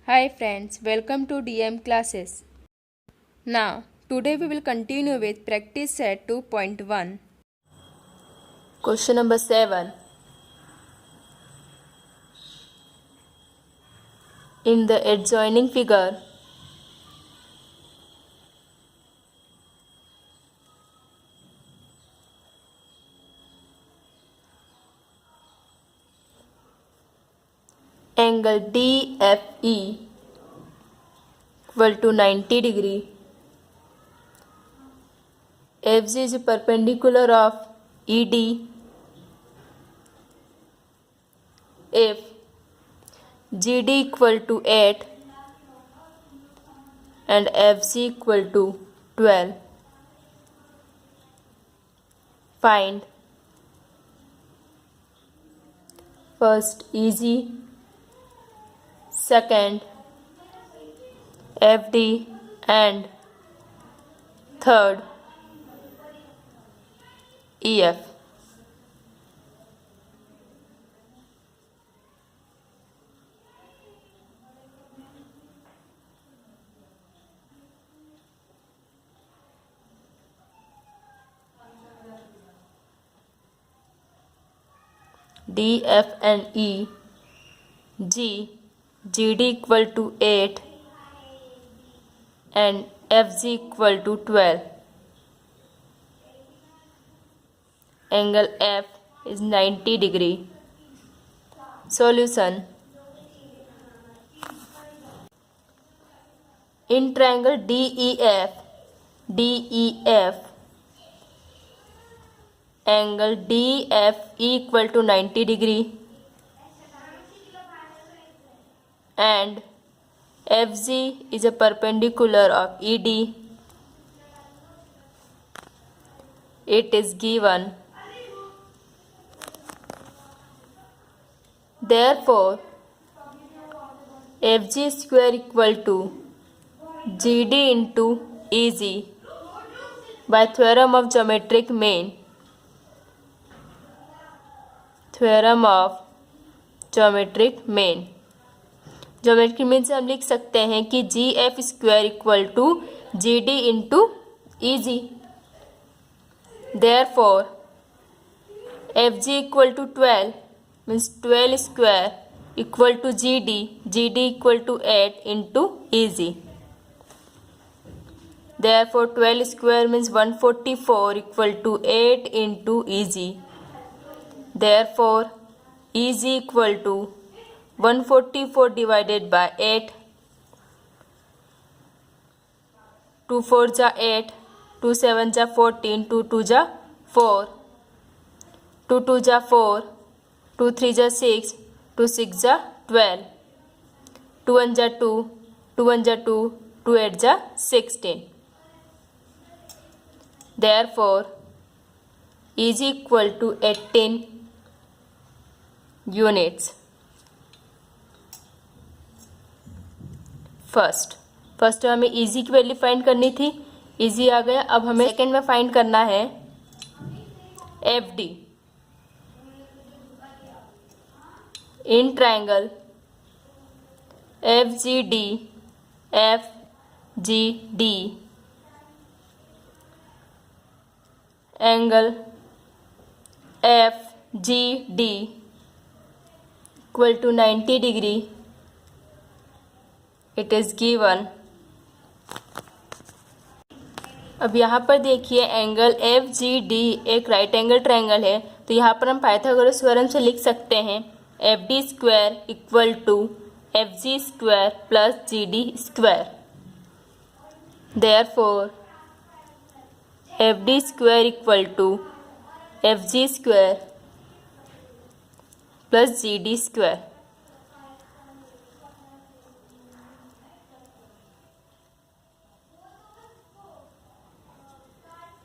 Hi friends, welcome to DM classes. Now, today we will continue with practice set 2.1. Question number 7. In the adjoining figure, angle DFE equal to 90 degree. FG is perpendicular of ED if GD equal to 8 and FG equal to 12. Find first EG, second FD and third EF. D, F and E, G, GD equal to 8 and FG equal to 12. Angle F is 90 degree. Solution. In triangle DEF, angle DFE equal to 90 degree and FG is a perpendicular of ED. It is given. Therefore, FG square equal to GD into EG by theorem of geometric mean. Theorem of geometric mean. Geometric mean से हम लिख सकते हैं कि G F square equal to G D into E G. Therefore F G equal to 12 means 12 square equal to G D equal to 8 into E G. Therefore 12 square means 144 equal to 8 into E G. Therefore E G equal to 144 divided by 8. 2 4 जा 8, 2 7 जा 14, 2 2 जा 4, 2 2 जा 4, 2 3 जा 6, 2 6 जा 12, 2 1 जा 2, 2 1 जा 2, 2 8 जा 16. Therefore, is equal to 18 units. First हमें इजी की वैल्यू फाइंड करनी थी. इजी आ गया. अब हमें सेकेंड में फाइंड करना है F D. In triangle F G D angle F G D equal to 90 degree. It is given. अब यहाँ पर देखिए एंगल एफ जी डी एक राइट एंगल ट्राइंगल है, तो यहाँ पर हम पाइथागोरस थ्योरम से लिख सकते हैं F D square equal to F G square plus G D square. Therefore F D square equal to F G square plus G D square.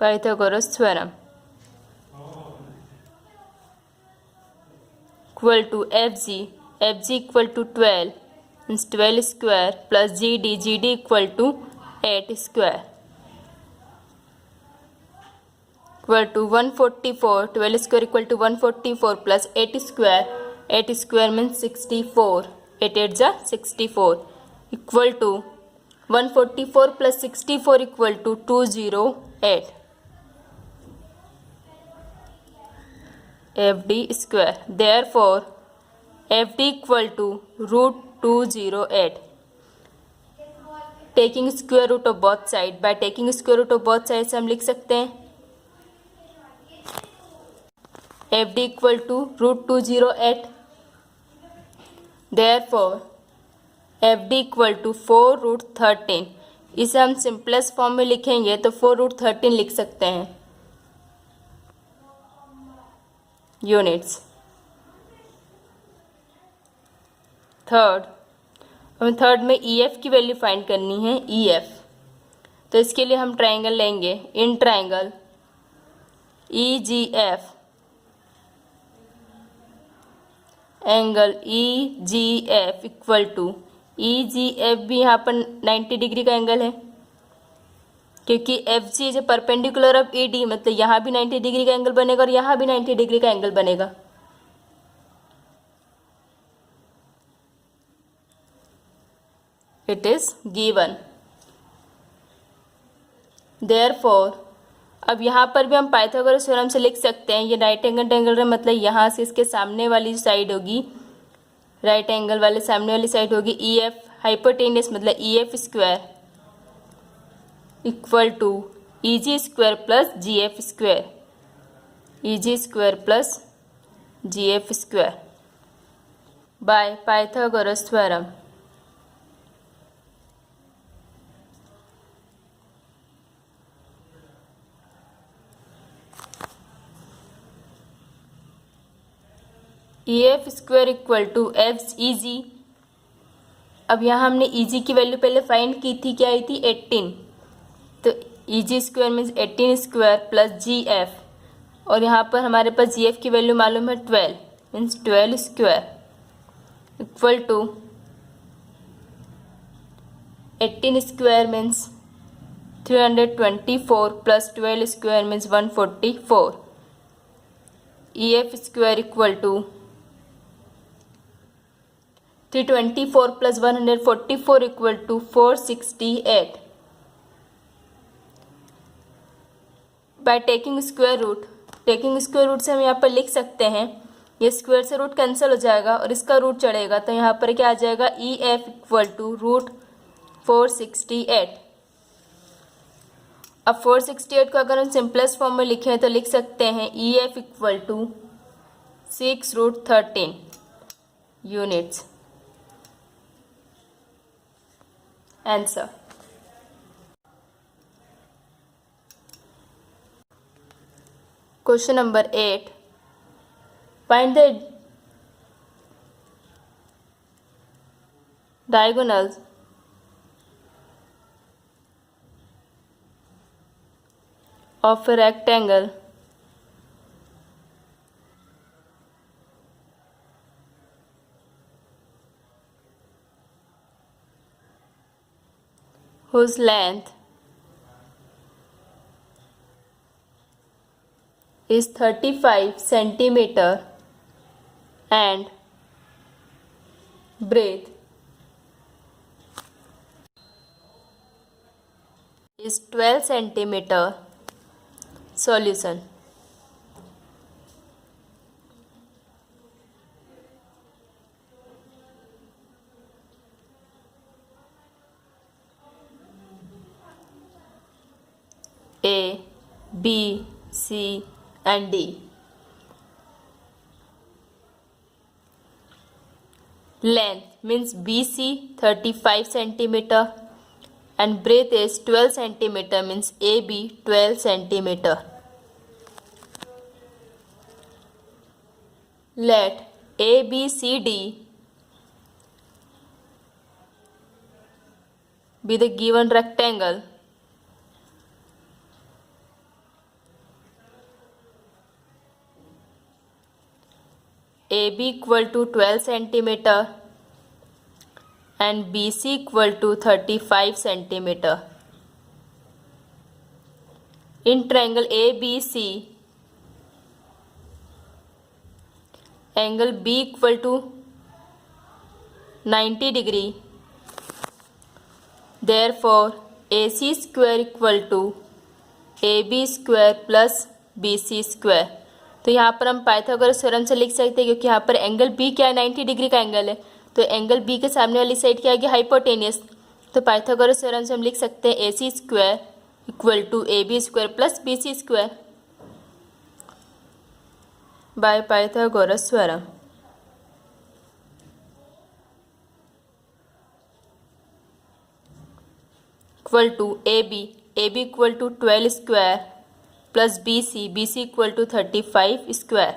Pythagoras theorem equal to FG equal to 12 means 12 square plus GD equal to 8 square equal to 144. 12 square equal to 144 plus 8 square means 64. 8 8 जा 64. Equal to 144 plus 64 equal to 208 FD square. Therefore, FD equal to root 208. Taking square root of both sides. By taking square root of both sides हम लिख सकते हैं FD equal to root 208. Therefore, FD equal to 4 root 13. इसे हम simplest form में लिखेंगे तो 4 root 13 लिख सकते हैं यूनिट्स. हमें थर्ड में EF की वैल्यू फाइंड करनी है. EF तो इसके लिए हम ट्राइंगल लेंगे. In triangle EGF angle EGF equal to EGF भी यहाँ पर 90 डिग्री का एंगल है क्योंकि FG is perpendicular of ED, मतलब यहाँ भी 90 डिग्री का एंगल बनेगा और यहाँ भी 90 डिग्री का एंगल बनेगा. It is given. Therefore, अब यहाँ पर भी हम पाइथागोरस थ्योरम से लिख सकते हैं. ये राइट एंगल ट्रायंगल है, मतलब यहाँ से इसके सामने वाली साइड होगी, राइट एंगल वाले सामने वाली साइड होगी EF हाइपोटेनियस, मतलब EF square equal to EG square plus GF square. EG square plus GF square by Pythagoras theorem. EF square equal to EG. अब यहाँ हमने EG की वैल्यू पहले फाइंड की थी, क्या आई थी 18, तो EG square means 18 square plus GF, और यहाँ पर हमारे पास GF की वैल्यू मालूम है 12 means 12 square equal to 18 square means 324 plus 12 square means 144. EF square equal to 324 plus 144 equal to 468. By taking square root से हम यहाँ पर लिख सकते हैं, ये स्क्वायर से रूट कैंसिल हो जाएगा और इसका रूट चढ़ेगा, तो यहाँ पर क्या आ जाएगा EF इक्वल टू रूट 468. अब 468 को अगर हम सिंपलेस्ट फॉर्म में लिखें तो लिख सकते हैं EF equal to 6 root 13 units. Answer. Question number 8. Find the diagonals of a rectangle whose length is 35 centimeter and breadth is 12 centimeter. Solution. A, B, C and D. Length means BC 35 centimeter and breadth is 12 centimeter means AB 12 centimeter. Let ABCD be the given rectangle. AB equal to 12 centimeter and BC equal to 35 centimeter. In triangle ABC, angle B equal to 90 degree Therefore, AC square equal to AB square plus BC square. तो यहाँ पर हम Pythagoras theorem से लिख सकते हैं, क्योंकि यहाँ पर एंगल B क्या है, 90 डिग्री का एंगल है, तो एंगल B के सामने वाली साइड क्या आएगी, हाइपोटेनियस। तो पाइथागोरस थ्योरम से हम लिख सकते हैं AC square equal to AB square plus BC square by Pythagoras theorem. Equal to AB equal to 12 square plus BC equal to 35 square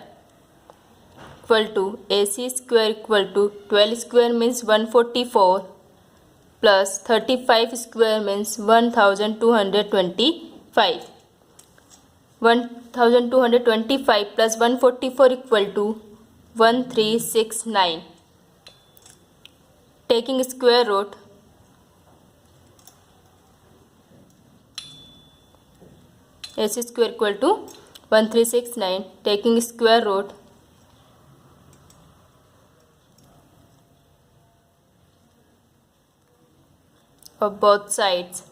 equal to AC square equal to 12 square means 144 plus 35 square means 1225 plus 144 equal to 1369। Taking square root AC square equal to 1369, taking square root of both sides.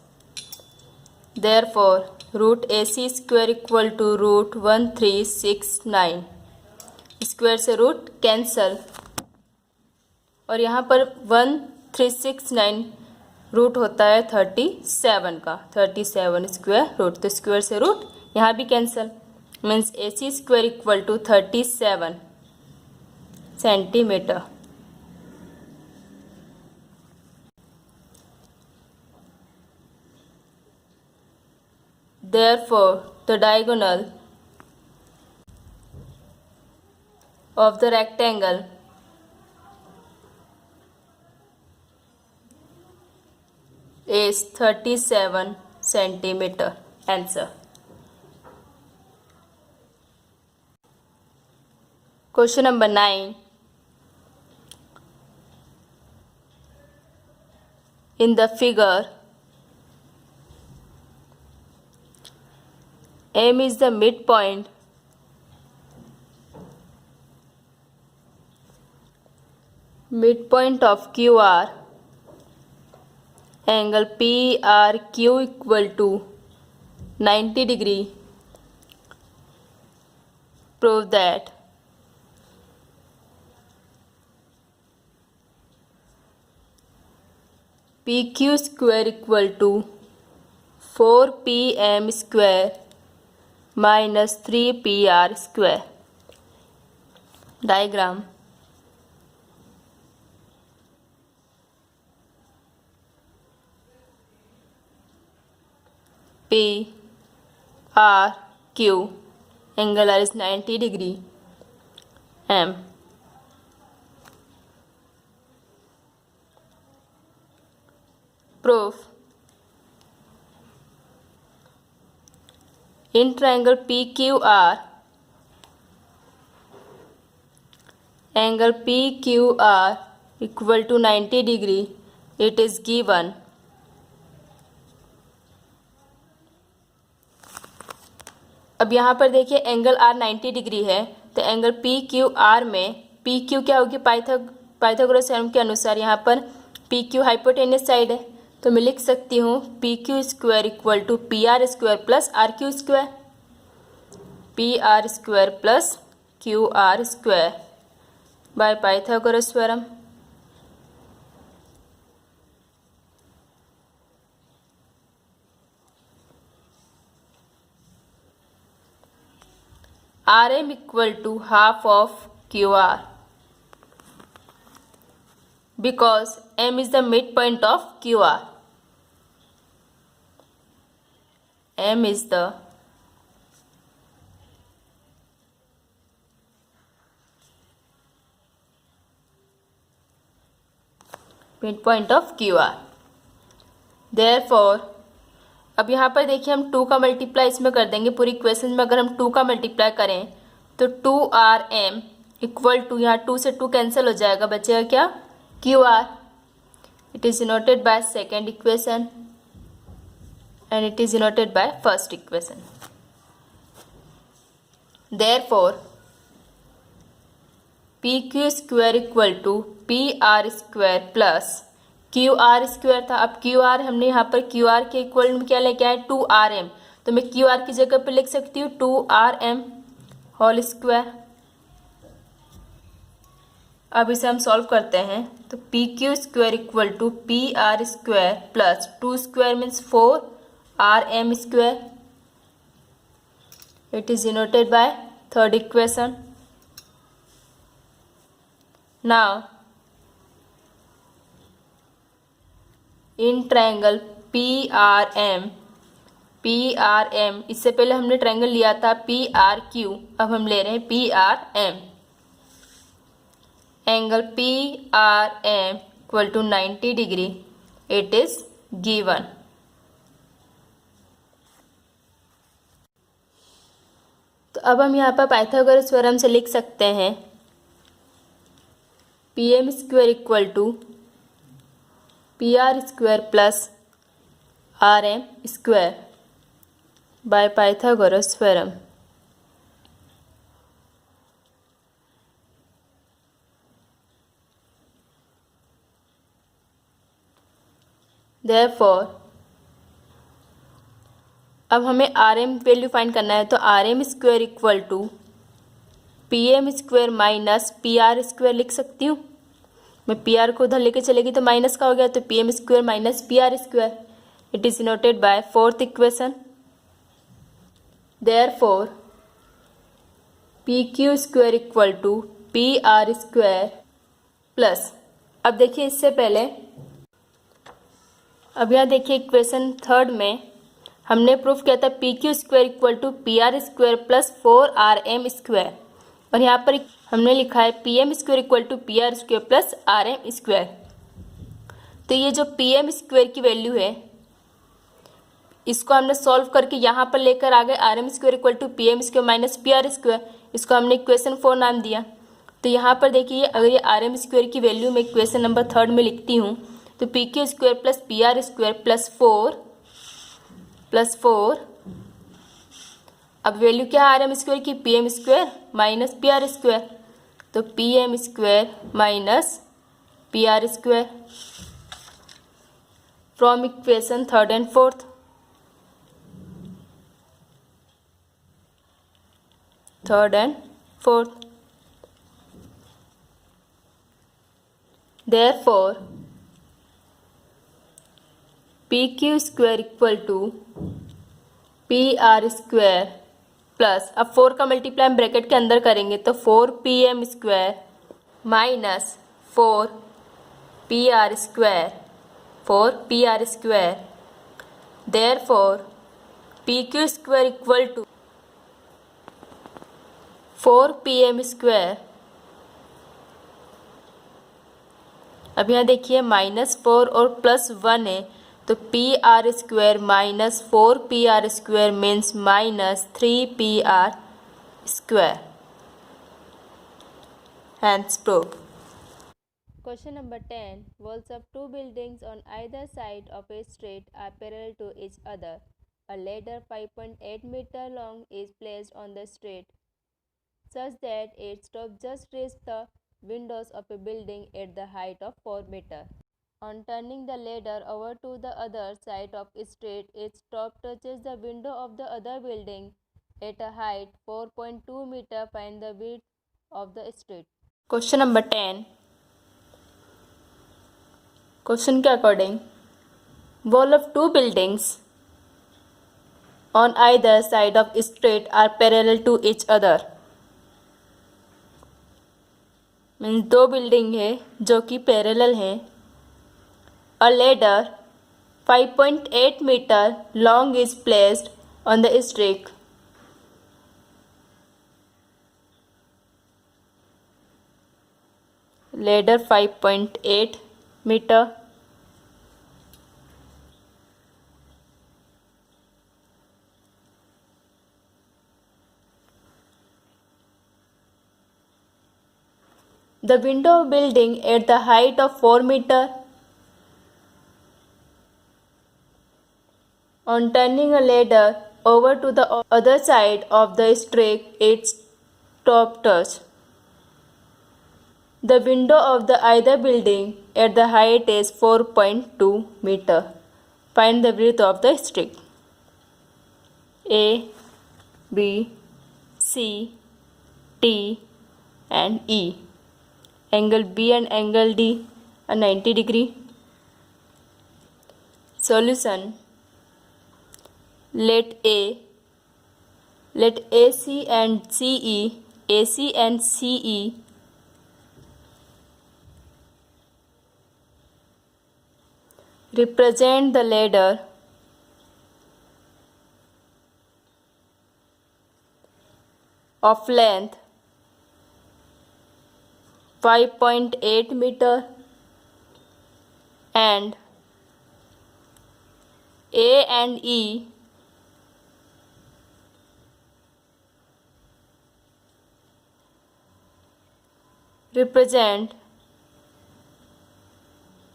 Therefore, root AC square equal to root 1369। Square से root cancel, और यहाँ पर 1369 root होता है 37 का, 37 square root, तो square से root यहाँ भी cancel, means AC square equal to 37 centimetre. Therefore, the diagonal of the rectangle is 37 centimeter. Answer. Question number 9. In the figure, M is the midpoint of QR. Angle PRQ equal to 90 degree. Prove that PQ square equal to 4PM square minus 3PR square. Diagram. P R Q, angle R is 90 degree. M. Proof. In triangle PQR, angle PQR equal to 90 degree, it is given. अब यहाँ पर देखिए angle R 90 degree है, तो angle PQR में PQ क्या होगी, Pythagoras theorem के अनुसार यहाँ पर PQ हाइपोटेनियस साइड है, तो मैं लिख सकती हूँ PQ square equal to PR square plus RQ square, PR square plus QR square by Pythagoras theorem. RM equal to half of QR because M is the midpoint of QR. M is the midpoint of QR. Therefore, अब यहाँ पर देखिए हम 2 का multiply इसमें कर देंगे, पूरी इक्वेशन में अगर हम 2 का मल्टीप्लाई करें तो 2RM इक्वल टू, यहाँ 2 से 2 कैंसिल हो जाएगा, बचेगा क्या, QR. It is denoted by second equation and it is denoted by first equation. Therefore, PQ square equal to PR square plus Q R square था। अब क्यू आर हमने यहाँ पर क्यू आर के इक्वल में क्या लेके आए, 2rm, तो मैं क्यू आर की जगह पर लिख सकती हूँ 2rm होल स्क्वायर। अब इसे हम सॉल्व करते हैं, तो P Q square equal to P R square plus 2 square means 4rm square. It is denoted by third equation. Now in triangle P R M, इससे पहले हमने ट्रायंगल लिया था पी आर क्यू, अब हम ले रहे हैं P R M. Angle P R M equal to 90 degree, it is given. तो अब हम यहाँ पर पाइथागोरस थ्योरम से लिख सकते हैं P M square equal to P R square plus R M square by Pythagoras theorem. Therefore, अब हमें आर एम वैल्यू फाइंड करना है, तो R M square equal to P M square minus P R square लिख सकती हूँ। मैं P R को उधर लेके चलेगी तो माइनस का हो गया, तो P M square minus P R square. It is noted by fourth equation. Therefore P Q square equal to P R square plus, अब देखिए इससे पहले, अब यहाँ देखिए इक्वेशन थर्ड में हमने प्रूफ किया था P Q square equal to P R square plus 4rm square, और यहाँ पर हमने लिखा है P M square equal to P R square plus R M square. तो ये जो पी एम स्क्वायर की वैल्यू है, इसको हमने सॉल्व करके यहाँ पर लेकर आ गए R M square equal to P M square minus P R square, इसको हमने इक्वेशन 4 नाम दिया। तो यहाँ पर देखिए अगर ये आर एम स्क्वायर की वैल्यू मैं इक्वेशन नंबर थर्ड में लिखती हूँ, तो P Q square plus P R square plus 4, अब वैल्यू क्या है आर एम स्क्वायर की, P M square minus P R square, तो P M square minus P R square from equation third and fourth. Therefore, P Q square equal to P R square plus, अब 4 का multiply हम bracket के अंदर करेंगे तो 4pm square minus 4pr square. Therefore P Q square equal to 4pm square. अब यहाँ देखिए -4 और +1 है, तो P R square minus 4pr square means minus 3pr square. Hence proof. Question number 10. Walls of two buildings on either side of a street are parallel to each other. A ladder 5.8 meter long is placed on the street such that its top just reaches the windows of a building at the height of 4 meter. On turning the ladder over to the other side of the street, its top touches the window of the other building at a height 4.2 meter. Find the width of the street. Question number 10. Question के according, wall of two buildings on either side of street are parallel to each other. Means दो building है जो कि parallel है। A ladder 5.8 meter long is placed on the street. Ladder 5.8 meter. The window building at the height of 4 meter. On turning a ladder over to the other side of the street, its top touch The window of the either building at the height is 4.2 meter. Find the width of the street. A, B, C, D and E. Angle B and angle D are 90 degree. Solution. Let AC and CE represent the ladder of length 5.8 meter and A and E represent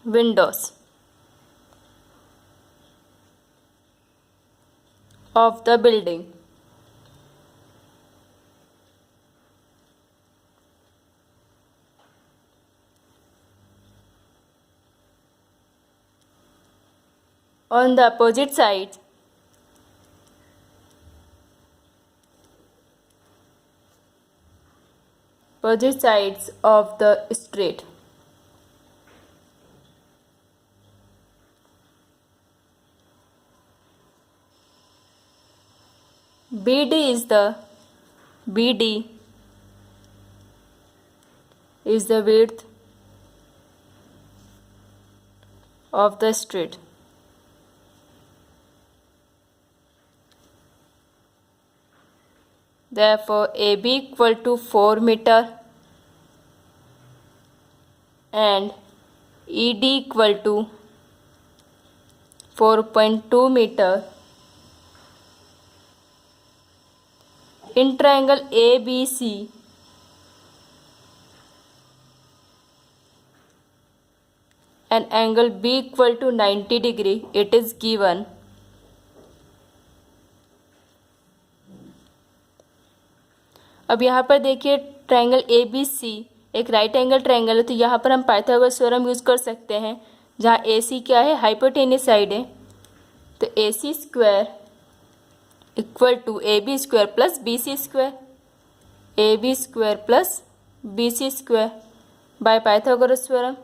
windows of the building. On the opposite sides, of the street, BD is the width of the street. Therefore, AB equal to 4 meter and ED equal to 4.2 meter. In triangle ABC, an angle B equal to 90 degree, it is given. अब यहाँ पर देखिए triangle ABC एक right angle triangle है, तो यहाँ पर हम पाइथागोरस थ्योरम यूज़ कर सकते हैं, जहाँ AC क्या है, हाइपोटेन्यूस साइड है, तो AC square equal to AB square plus BC square, AB square plus BC square by Pythagoras theorem.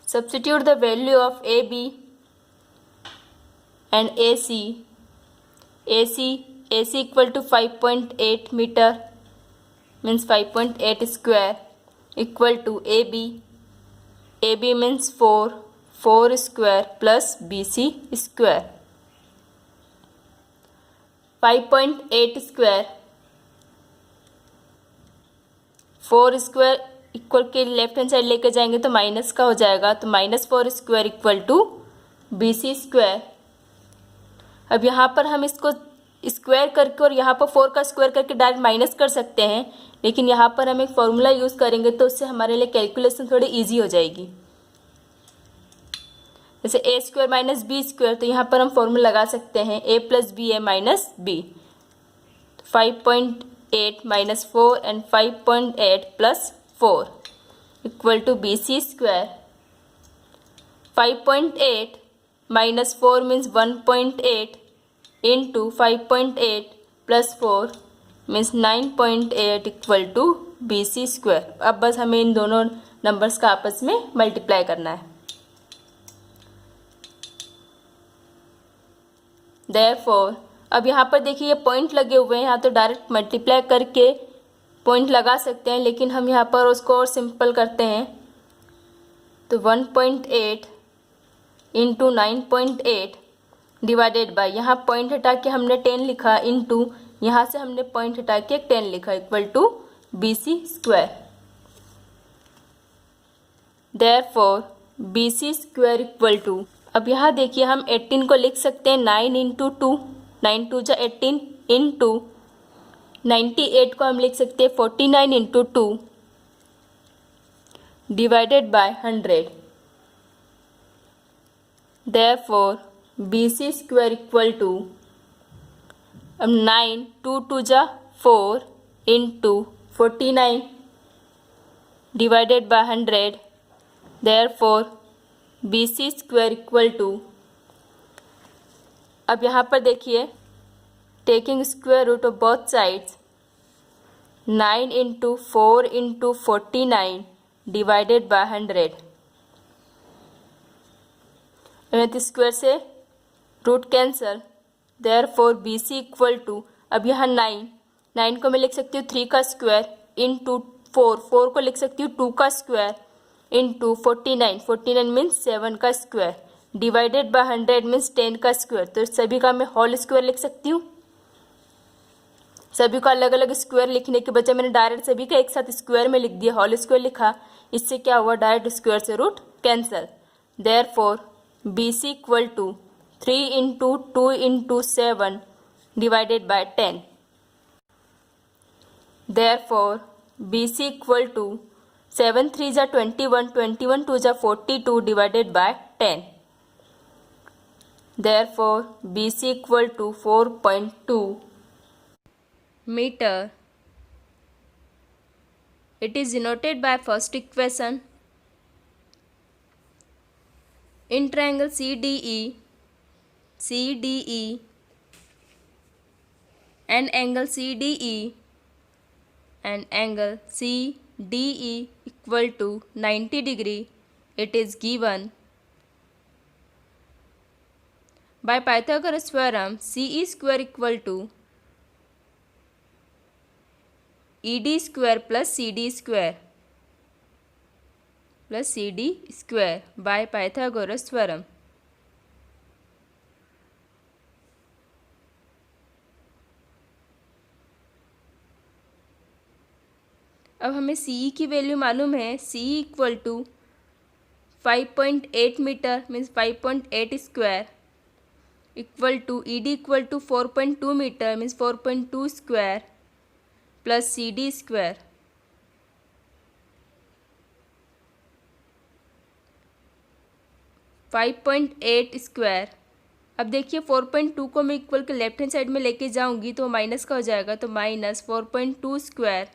Substitute the value of AB and AC. AC equal to 5.8 meter means 5.8 square equal to AB. AB means 4 square plus BC square. 5.8 square 4 square equal के left hand side लेके जाएंगे तो minus का हो जाएगा, तो -4 square equal to BC square. अब यहाँ पर हम इसको स्क्वायर करके और यहाँ पर 4 का स्क्वायर करके डायरेक्ट माइनस कर सकते हैं, लेकिन यहाँ पर हम एक फॉर्मूला यूज़ करेंगे तो उससे हमारे लिए कैलकुलेशन थोड़ी इजी हो जाएगी. जैसे A square minus B square, तो यहाँ पर हम फॉर्मूला लगा सकते हैं A plus B A minus B. 5.8 minus 4 and 5.8 plus 4 equal to BC square. 5.8 minus 4 means 1.8 into 5.8 plus 4 means 9.8 equal to BC square. अब बस हमें इन दोनों नंबर्स का आपस में मल्टीप्लाई करना है. Therefore, अब यहाँ पर देखिए ये पॉइंट लगे हुए हैं, यहाँ तो डायरेक्ट मल्टीप्लाई करके पॉइंट लगा सकते हैं, लेकिन हम यहाँ पर उसको और सिंपल करते हैं. तो 1.8 इंटू 9.8 डिवाइडेड बाय, यहाँ पॉइंट हटा के हमने 10 लिखा, इंटू यहाँ से हमने पॉइंट हटा के 10 लिखा, equal to BC square. Therefore BC square equal to, अब यहाँ देखिए हम 18 को लिख सकते हैं 9 इंटू 2, 9 2 जा 18 इंटू 98 को हम लिख सकते हैं 49 into 2 divided by 100. Therefore BC square equal to 9 2 2 जा 4 into 49 divided by 100. Therefore BC square equal to, अब यहाँ पर देखिए, taking square root of both sides, 9 into 4 into 49 divided by 100. Square से root cancel. Therefore BC equal to, अब यहाँ 9 को मैं लिख सकती हूँ 3 का स्क्वायर इंटू 4 को लिख सकती हूँ 2 का स्क्वायर इंटू 49 मीन्स 7 का स्क्वायर डिवाइडेड बाय 100 मीन्स 10 का स्क्वायर. तो सभी का मैं होल स्क्वायर लिख सकती हूँ. सभी को अलग अलग स्क्वायर लिखने के बजाय मैंने डायरेक्ट सभी का एक साथ स्क्वायर में लिख दिया, होल स्क्वायर लिखा. इससे क्या हुआ, डायरेक्ट स्क्वायर से root cancel. Therefore BC equal to 3 into 2 into 7 divided by 10. Therefore BC equal to 7 3 जा 21 2 जा 42 divided by 10. Therefore BC equal to 4.2 meter. It is denoted by first equation. In triangle CDE and angle CDE and angle CDE equal to 90 degree, it is given by Pythagoras theorem. CE square equal to ED square plus CD square by Pythagoras theorem. अब हमें CE की value मालूम है. CE equal to 5.8 metre means 5.8 square equal to ED equal to 4.2 metre means 4.2 square plus CD square. $5.8 square. अब देखिए 4.2 को मैं equal के लेफ्ट हैंड साइड में लेके जाऊंगी तो माइनस का हो जाएगा, तो minus 4.2 square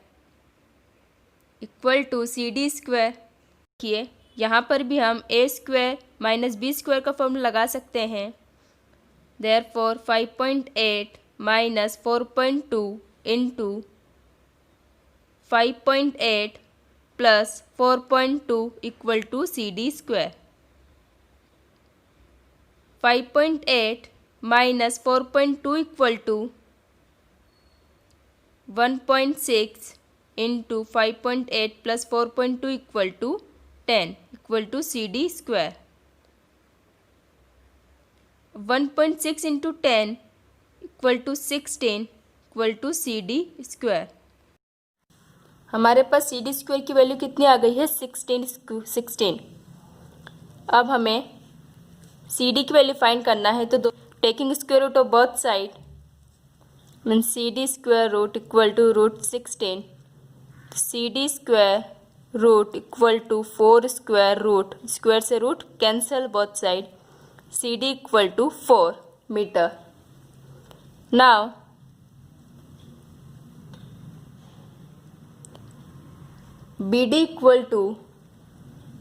equal to CD square. देखिए यहाँ पर भी हम A square minus B square का फॉर्मूला लगा सकते हैं. Therefore 5.8 minus 4.2 into 5.8 plus 4.2 equal to CD square. 5.8 minus 4.2 equal to 1.6 into 5.8 plus 4.2 equal to 10 equal to CD square. 1.6 into 10 equal to 16 equal to CD square. हमारे पास CD square की value कितनी आ गई है, 16. अब हमें CD की वैल्यू फाइंड करना है. तो taking square root of both side means CD square root equal to root 16. CD square root equal to 4 square root, square से root cancel both side, CD equal to 4 metre. Now BD equal to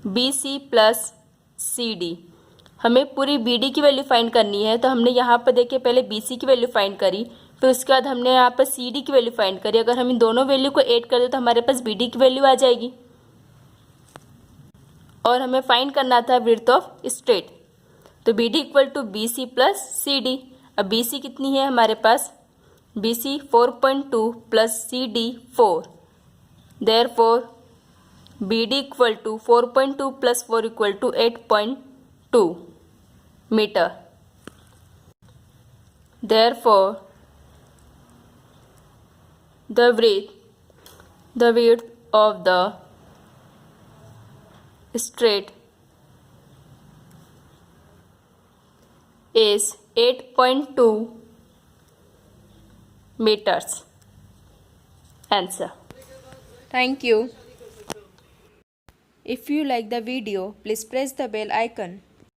BC plus CD. हमें पूरी BD की value find करनी है. तो हमने यहाँ पर देखिए पहले BC की वैल्यू फाइंड करी, फिर उसके बाद हमने यहाँ पर CD की वैल्यू फाइंड करी. अगर हम इन दोनों वैल्यू को ऐड कर दें तो हमारे पास BD की वैल्यू आ जाएगी. और हमें फाइंड करना था विड्थ ऑफ स्ट्रेट. तो BD equal to BC plus CD. अब BC कितनी है हमारे पास, BC 4.2 plus CD 4. Therefore BD equal to 4.2 plus 4 equal to 8.2 meter. Therefore the width of the straight is 8.2 meters. Answer. Thank you. If you like the video, please press the bell icon.